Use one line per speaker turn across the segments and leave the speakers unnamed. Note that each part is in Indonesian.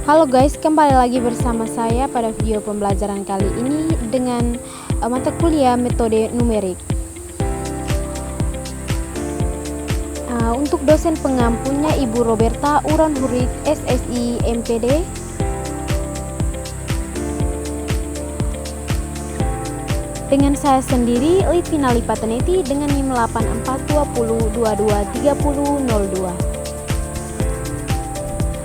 Halo guys, kembali lagi bersama saya pada video pembelajaran kali ini dengan mata kuliah metode numerik. Untuk dosen pengampunya Ibu Roberta Uranhurit, SSI MPD. Dengan saya sendiri, Litvina Lipataneti dengan NIM 8420223002.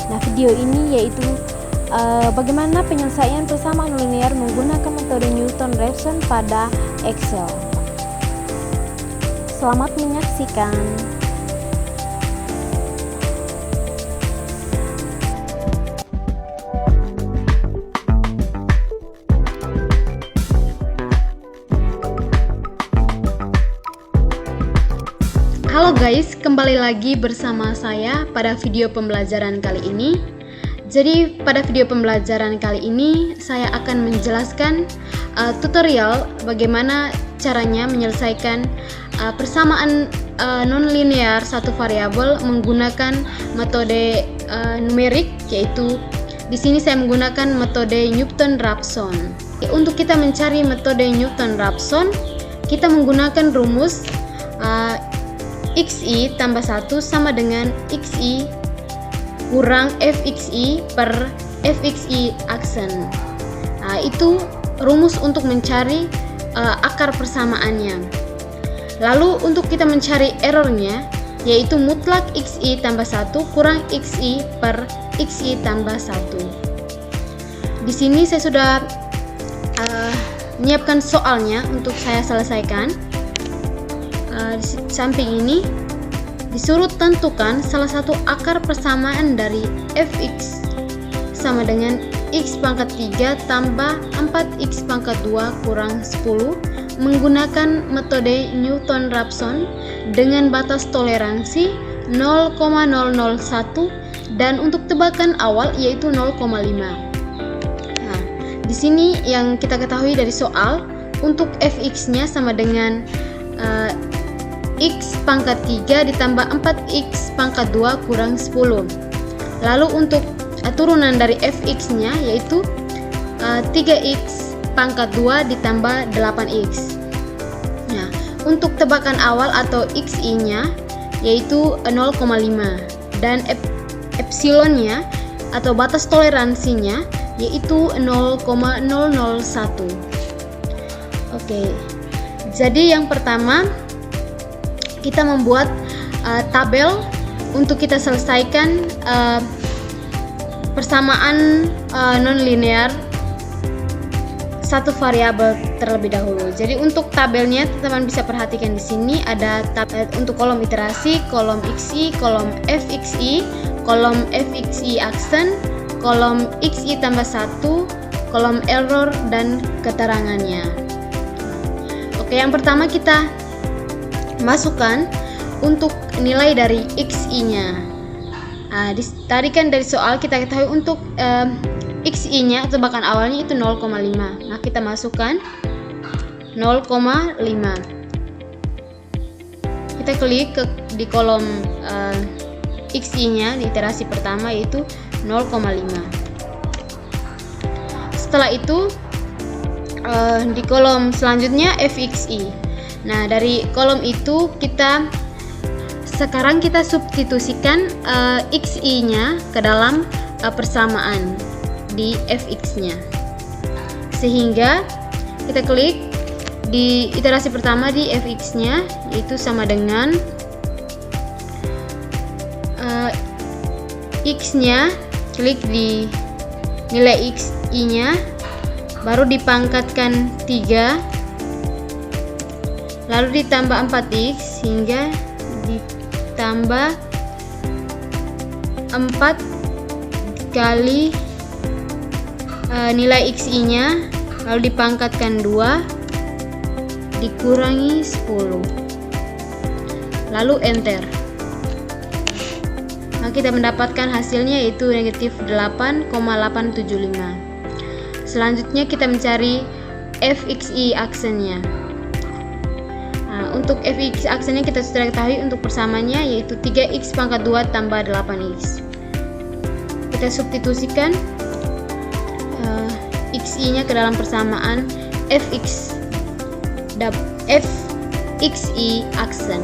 Nah, video ini yaitu bagaimana penyelesaian persamaan linear menggunakan metode Newton-Raphson pada Excel. Selamat menyaksikan. Halo guys, kembali lagi bersama saya pada video pembelajaran kali ini. Jadi pada video pembelajaran kali ini saya akan menjelaskan tutorial bagaimana caranya menyelesaikan persamaan nonlinear satu variabel menggunakan metode numerik, yaitu di sini saya menggunakan metode Newton-Raphson. Untuk kita mencari metode Newton-Raphson, kita menggunakan rumus XI tambah 1 sama dengan XI kurang FXI per FXI aksen. Itu rumus untuk mencari akar persamaannya. Lalu untuk kita mencari errornya, yaitu mutlak XI tambah 1 kurang XI per XI tambah 1. Di sini saya sudah menyiapkan soalnya untuk saya selesaikan. Di samping ini disuruh tentukan salah satu akar persamaan dari fx sama dengan x pangkat 3 tambah 4x pangkat 2 kurang 10 menggunakan metode Newton-Raphson dengan batas toleransi 0,001 dan untuk tebakan awal yaitu 0,5. Nah, di sini yang kita ketahui dari soal, untuk fx-nya sama dengan x pangkat 3 ditambah 4x pangkat 2 kurang 10. Lalu untuk turunan dari fx-nya yaitu 3x pangkat 2 ditambah 8x. Nah, untuk tebakan awal atau xi-nya yaitu 0,5 dan epsilonnya atau batas toleransinya yaitu 0,001. Oke. Jadi yang pertama kita membuat tabel untuk kita selesaikan persamaan nonlinear satu variabel terlebih dahulu. Jadi untuk tabelnya teman-teman bisa perhatikan di sini ada untuk kolom iterasi, kolom xi, kolom fxi, kolom fxi aksen, kolom xi tambah 1, kolom error dan keterangannya. Oke, yang pertama kita masukkan untuk nilai dari xi-nya. Tadi kan dari soal kita ketahui untuk xi-nya tebakan awalnya itu 0,5. Nah, kita masukkan 0,5. Kita klik di kolom xi-nya di iterasi pertama yaitu 0,5. Setelah itu di kolom selanjutnya fxi. Nah, dari kolom itu sekarang kita substitusikan xi-nya ke dalam persamaan di fx-nya. Sehingga kita klik di iterasi pertama di fx-nya yaitu sama dengan x-nya, klik di nilai xi-nya baru dipangkatkan 3 lalu ditambah 4x hingga ditambah 4 kali nilai xi-nya lalu dipangkatkan 2 dikurangi 10 lalu enter. Nah, kita mendapatkan hasilnya yaitu negatif 8,875. Selanjutnya kita mencari fxi aksennya. Untuk fx aksennya kita sudah ketahui untuk persamaannya yaitu 3x pangkat 2 tambah 8x. Kita kita substitusikan xi-nya ke dalam persamaan fxi aksen.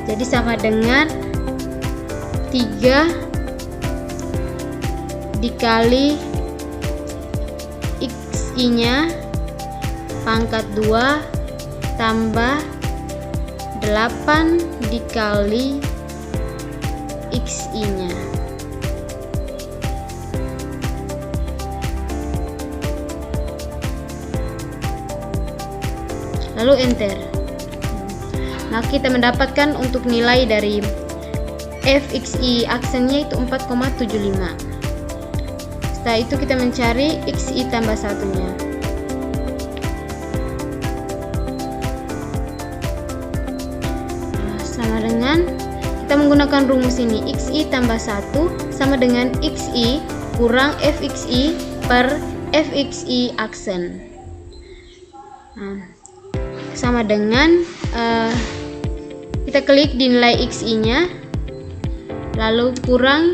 Jadi sama dengan 3 dikali xi-nya pangkat 2 tambah 8 dikali xi-nya. Lalu enter. Maka kita mendapatkan untuk nilai dari fxi aksennya itu 4,75. Setelah itu kita mencari xi tambah 1-nya. Sama dengan kita menggunakan rumus ini, xi tambah 1 sama dengan xi kurang fxi per fxi aksen. Sama dengan kita klik di nilai xi-nya, lalu kurang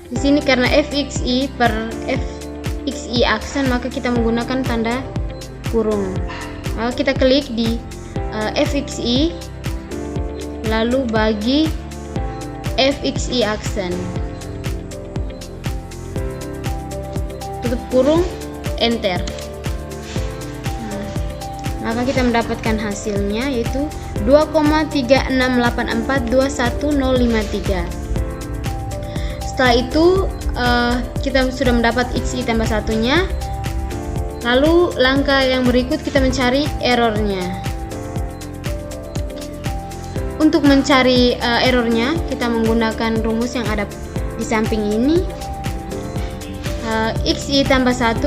di sini karena fxi per fxi aksen, maka kita menggunakan tanda kurung. Lalu kita klik di fxi, lalu bagi fxi aksen, tutup kurung, enter. Maka kita mendapatkan hasilnya yaitu 2,368421,053. Setelah itu kita sudah mendapat xi tambah 1-nya. Lalu langkah yang berikut kita mencari errornya. Untuk mencari errornya, kita menggunakan rumus yang ada di samping ini. Xi tambah 1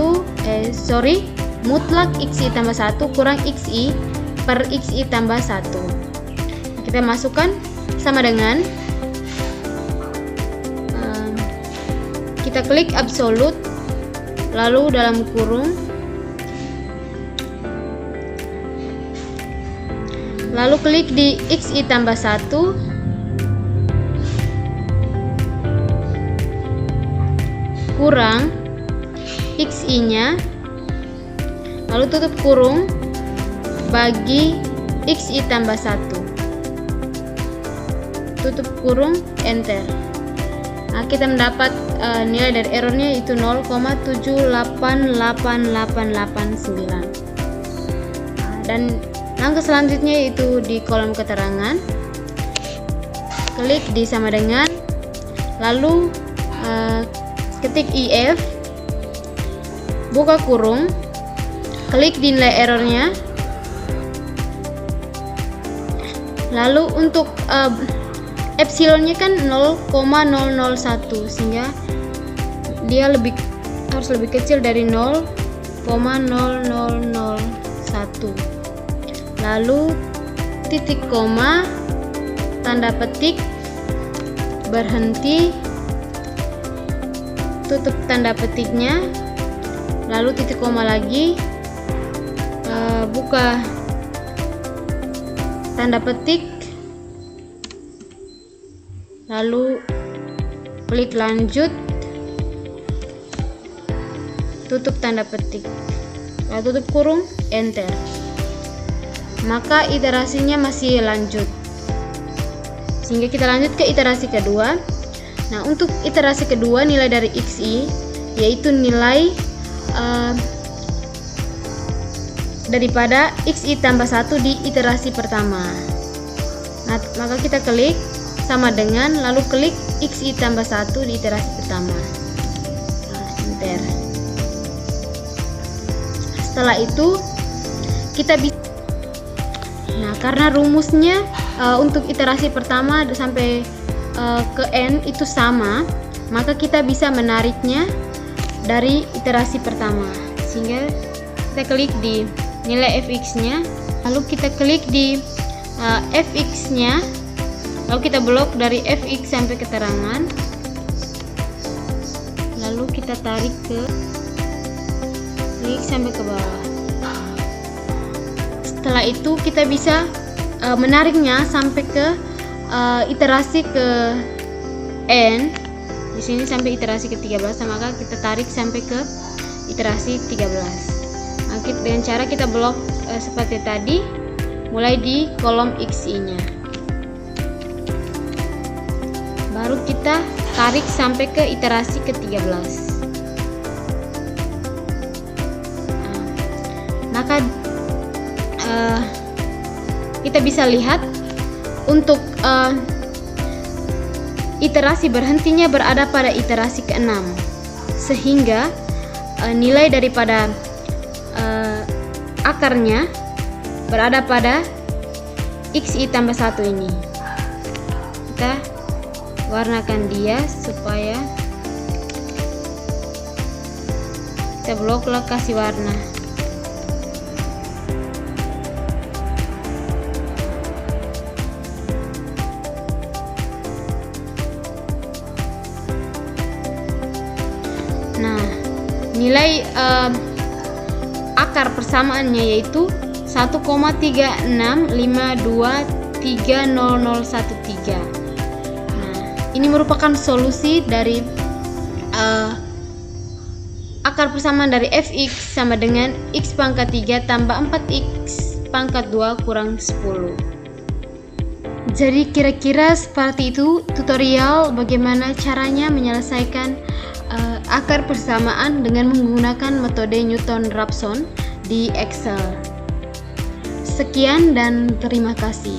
mutlak xi tambah 1 kurang xi per xi tambah 1. Kita masukkan sama dengan kita klik absolut, lalu dalam kurung, lalu klik di xi tambah 1, kurang xi-nya, lalu tutup kurung, bagi xi tambah 1, tutup kurung, enter. Nah, kita mendapat nilai dari errornya itu 0,788889. Dan langkah selanjutnya yaitu di kolom keterangan, klik di sama dengan, lalu ketik if, buka kurung, klik di nilai errornya, lalu untuk epsilonnya kan 0,001, sehingga dia harus lebih kecil dari 0,0001. Lalu titik koma, tanda petik, berhenti, tutup tanda petiknya, lalu titik koma lagi, buka tanda petik, lalu klik lanjut, tutup tanda petik, lalu tutup kurung, enter. Maka iterasinya masih lanjut, sehingga kita lanjut ke iterasi kedua. Nah, untuk iterasi kedua, nilai dari xi yaitu nilai daripada xi tambah 1 di iterasi pertama. Nah, maka kita klik sama dengan, lalu klik xi tambah 1 di iterasi pertama. Enter. Setelah itu kita bisa, nah karena rumusnya untuk iterasi pertama sampai ke n itu sama, maka kita bisa menariknya dari iterasi pertama, sehingga kita klik di nilai fx-nya, lalu kita klik di fx-nya, lalu kita blok dari fx sampai keterangan, lalu kita tarik ke klik sampai ke bawah. Setelah itu kita bisa menariknya sampai ke iterasi ke n, Di sini sampai iterasi ke-13, maka kita tarik sampai ke iterasi 13. Nah, dengan cara kita blok seperti tadi, mulai di kolom XI-nya. Baru kita tarik sampai ke iterasi ke-13. Maka kita bisa lihat untuk iterasi berhentinya berada pada iterasi ke-6, sehingga nilai daripada akarnya berada pada XI tambah 1 ini. Kita warnakan dia supaya kita blok kasih warna. Nah, nilai akar persamaannya yaitu 1,3652300013. Nah, ini merupakan solusi dari akar persamaan dari fx sama dengan x pangkat 3 tambah 4x pangkat 2 kurang 10. Jadi kira-kira seperti itu tutorial bagaimana caranya menyelesaikan akar persamaan dengan menggunakan metode Newton-Raphson di Excel. Sekian dan terima kasih.